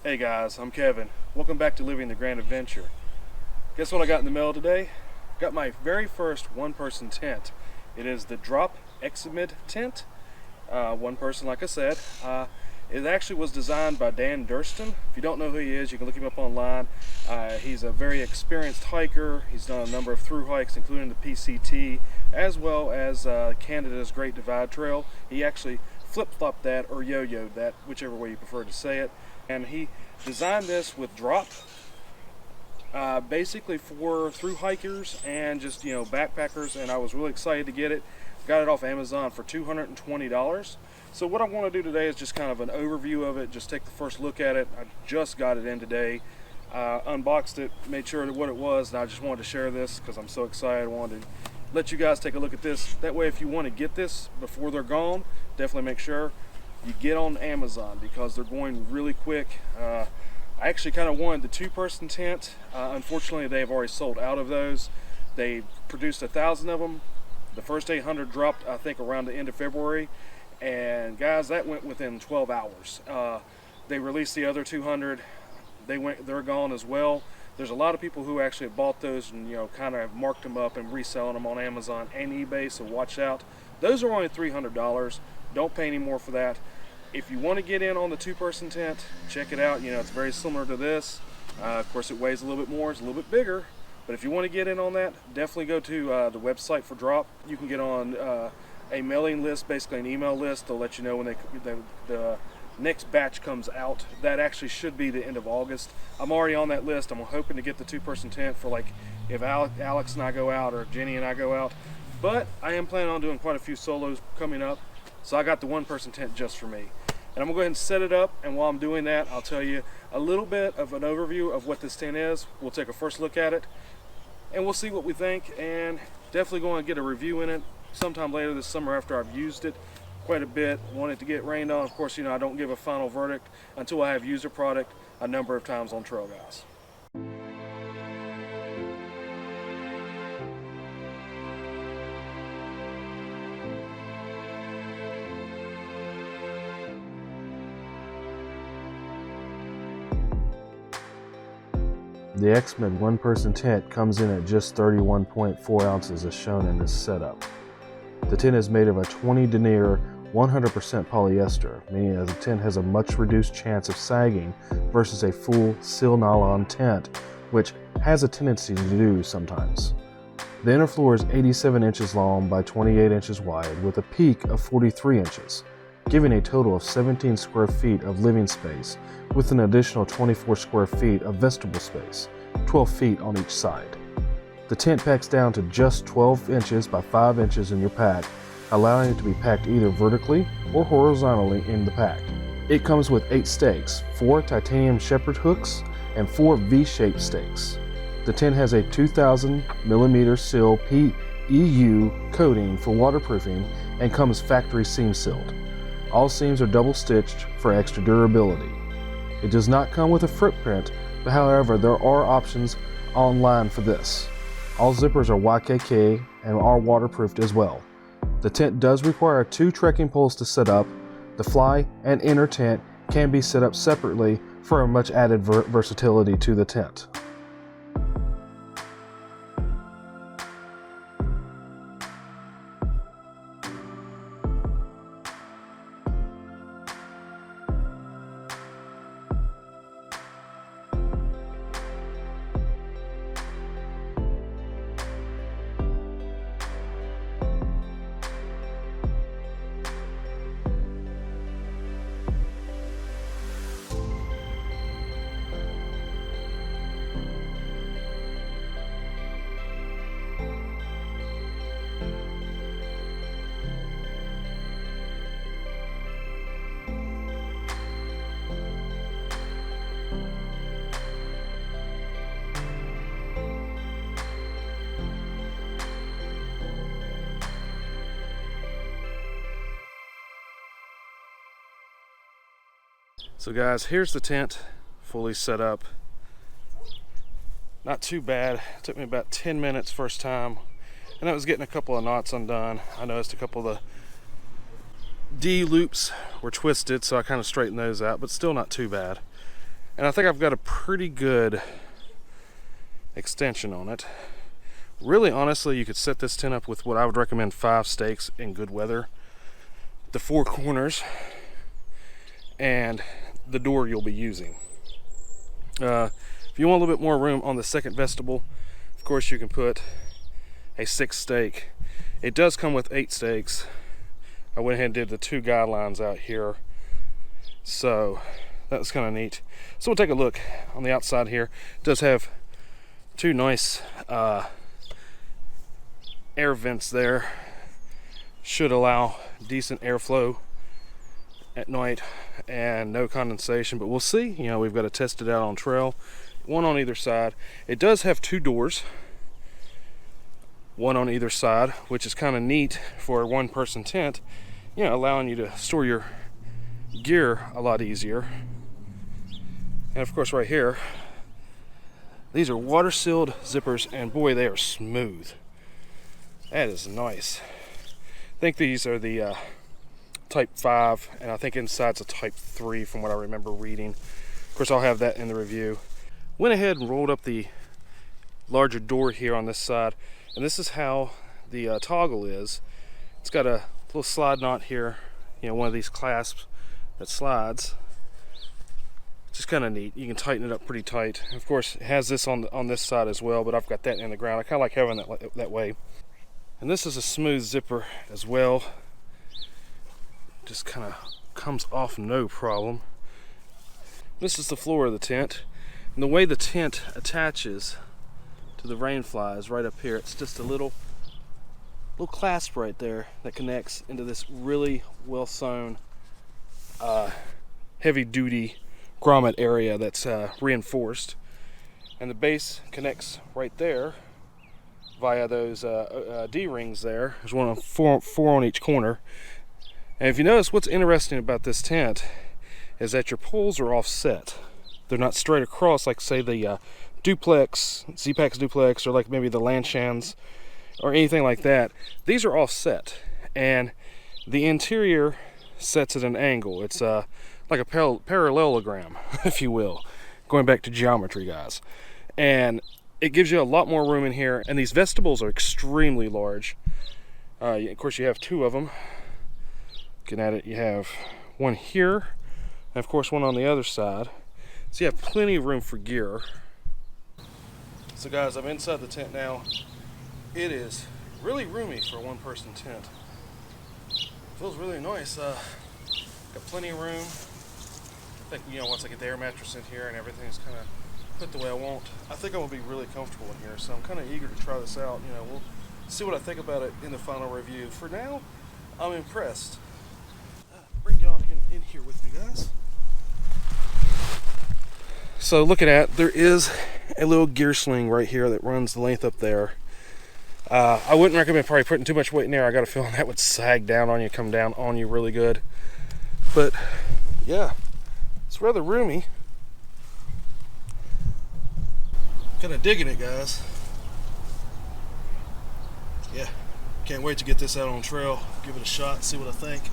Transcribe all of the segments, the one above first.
Hey guys, I'm Kevin. Welcome back to Living the Grand Adventure. Guess what I got in the mail today? Got my very first one-person tent. It is the Drop Xmid tent. One person, like I said. It actually was designed by Durston. If you don't know who he is, you can look him up online. He's a very experienced hiker. He's done a number of through hikes, including the PCT, as well as Canada's Great Divide Trail. He actually flip-flopped that or yo-yoed that, whichever way you prefer to say it. And he designed this with drop, basically for through hikers and just backpackers. And I was really excited to get it. Got it off Amazon for $220. So what I want to do today is just kind of an overview of it. Just take the first look at it. I just got it in today. Unboxed it, made sure what it was, and I just wanted to share this because I'm so excited. I wanted to let you guys take a look at this. That way, if you want to get this before they're gone, definitely make sure you get on Amazon because they're going really quick. I actually kind of wanted the two-person tent. Unfortunately, they've already sold out of those. They produced 1,000 of them. The first 800 dropped, I think, around the end of February. And guys, that went within 12 hours. They released the other 200. They're gone as well. There's a lot of people who actually have bought those and kind of have marked them up and reselling them on Amazon and eBay. So watch out. Those are only $300. Don't pay any more for that. If you want to get in on the two-person tent, check it out. It's very similar to this. Of course, it weighs a little bit more. It's a little bit bigger. But if you want to get in on that, definitely go to the website for Drop. You can get on a mailing list, basically an email list. They'll let you know when the next batch comes out. That actually should be the end of August. I'm already on that list. I'm hoping to get the two-person tent for if Alex and I go out or Jenny and I go out. But I am planning on doing quite a few solos coming up. So I got the one-person tent just for me. And I'm going to go ahead and set it up, and while I'm doing that, I'll tell you a little bit of an overview of what this tent is. We'll take a first look at it, and we'll see what we think, and definitely going to get a review in it sometime later this summer after I've used it quite a bit. Want it to get rained on. Of course, I don't give a final verdict until I have used the product a number of times on trail, guys. The Xmid one-person tent comes in at just 31.4 ounces as shown in this setup. The tent is made of a 20 denier 100% polyester, meaning that the tent has a much reduced chance of sagging versus a full seal nylon tent, which has a tendency to do sometimes. The inner floor is 87 inches long by 28 inches wide with a peak of 43 inches, giving a total of 17 square feet of living space with an additional 24 square feet of vestibule space, 12 feet on each side. The tent packs down to just 12 inches by 5 inches in your pack, allowing it to be packed either vertically or horizontally in the pack. It comes with 8 stakes, 4 titanium shepherd hooks, and 4 V-shaped stakes. The tent has a 2,000 millimeter seal PEU coating for waterproofing and comes factory seam sealed. All seams are double stitched for extra durability. It does not come with a footprint, but however, there are options online for this. All zippers are YKK and are waterproofed as well. The tent does require 2 trekking poles to set up. The fly and inner tent can be set up separately for a much added versatility to the tent. So guys, here's the tent fully set up. Not too bad. It took me about 10 minutes first time, and I was getting a couple of knots undone. I noticed a couple of the D loops were twisted, so I kind of straightened those out, but still not too bad. and I think I've got a pretty good extension on it. Really, honestly, you could set this tent up with what I would recommend 5 stakes in good weather, the 4 corners, and the door you'll be using. If you want a little bit more room on the second vestibule, of course you can put a 6th stake. It does come with 8 stakes. I went ahead and did the 2 guidelines out here, so that was kind of neat. So we'll take a look on the outside here. It does have 2 nice air vents there. Should allow decent airflow at night and no condensation, but we'll see. You know, we've got to test it out on trail. 1 on either side. It does have 2 doors, 1 on either side, which is kind of neat for a 1-person tent, you know, allowing you to store your gear a lot easier. And of course right here, these are water sealed zippers, and boy, they are smooth. That is nice. I think these are the Type 5, and I think inside's a Type 3 from what I remember reading. Of course, I'll have that in the review. Went ahead and rolled up the larger door here on this side, and this is how the toggle is. It's got a little slide knot here, you know, one of these clasps that slides. Just kind of neat. You can tighten it up pretty tight. Of course, it has this on this side as well, but I've got that in the ground. I kind of like having that way. And this is a smooth zipper as well. Just kind of comes off no problem. This is the floor of the tent, and the way the tent attaches to the rain fly is right up here. It's just a little clasp right there that connects into this really well sewn heavy duty grommet area that's reinforced, and the base connects right there via those D-rings there. There's one on four on each corner. And if you notice, what's interesting about this tent is that your poles are offset. They're not straight across like, say, the duplex, Z-Pax duplex, or like maybe the Lanshans or anything like that. These are offset, and the interior sets at an angle. It's like a parallelogram, if you will, going back to geometry, guys. And it gives you a lot more room in here, and these vestibules are extremely large. Of course, you have 2 of them. Looking at it, you have 1 here, and of course 1 on the other side. So you have plenty of room for gear. So guys, I'm inside the tent now. It is really roomy for a 1-person tent. Feels really nice. Got plenty of room. I think, you know, once I get the air mattress in here and everything's kind of put the way I want, I think I'm gonna be really comfortable in here. So I'm kind of eager to try this out. You know, we'll see what I think about it in the final review. For now, I'm impressed. Bring y'all in here with me, guys. So looking at, there is a little gear sling right here that runs the length up there. I wouldn't recommend probably putting too much weight in there. I got a feeling that would sag down on you, come down on you really good. But yeah, it's rather roomy. Kind of digging it, guys. Yeah, can't wait to get this out on trail, give it a shot, see what I think.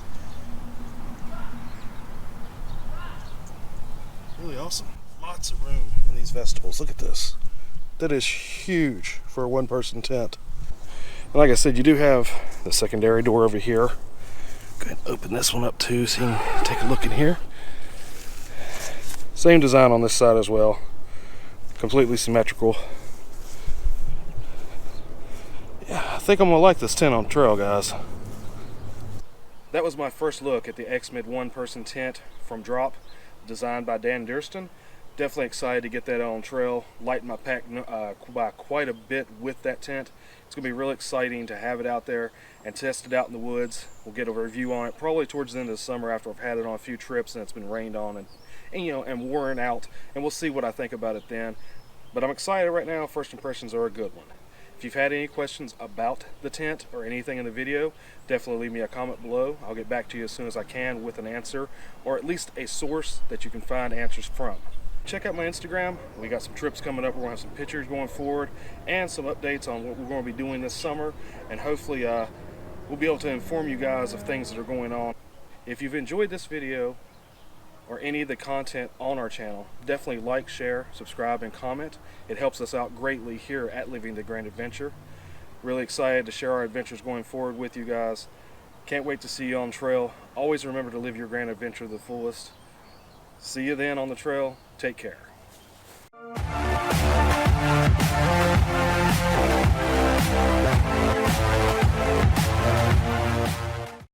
Really awesome. Lots of room in these vestibules. Look at this. That is huge for a 1-person tent. And like I said, you do have the secondary door over here. Go ahead and open this one up too so you can take a look in here. Same design on this side as well. Completely symmetrical. Yeah, I think I'm gonna like this tent on trail, guys. That was my first look at the Xmid 1-person tent from Drop, designed by Durston. Definitely excited to get that on trail. Lighten my pack by quite a bit with that tent. It's gonna be real exciting to have it out there and test it out in the woods. We'll get a review on it probably towards the end of the summer after I've had it on a few trips and it's been rained on and you know, and worn out, and we'll see what I think about it then. But I'm excited right now. First impressions are a good one. If you've had any questions about the tent or anything in the video, definitely leave me a comment below. I'll get back to you as soon as I can with an answer, or at least a source that you can find answers from. Check out my Instagram. We got some trips coming up. We're gonna have some pictures going forward and some updates on what we're gonna be doing this summer, and hopefully we'll be able to inform you guys of things that are going on. If you've enjoyed this video, or any of the content on our channel, definitely like, share, subscribe, and comment. It helps us out greatly here at Living the Grand Adventure. Really excited to share our adventures going forward with you guys. Can't wait to see you on trail. Always remember to live your grand adventure to the fullest. See you then on the trail. Take care.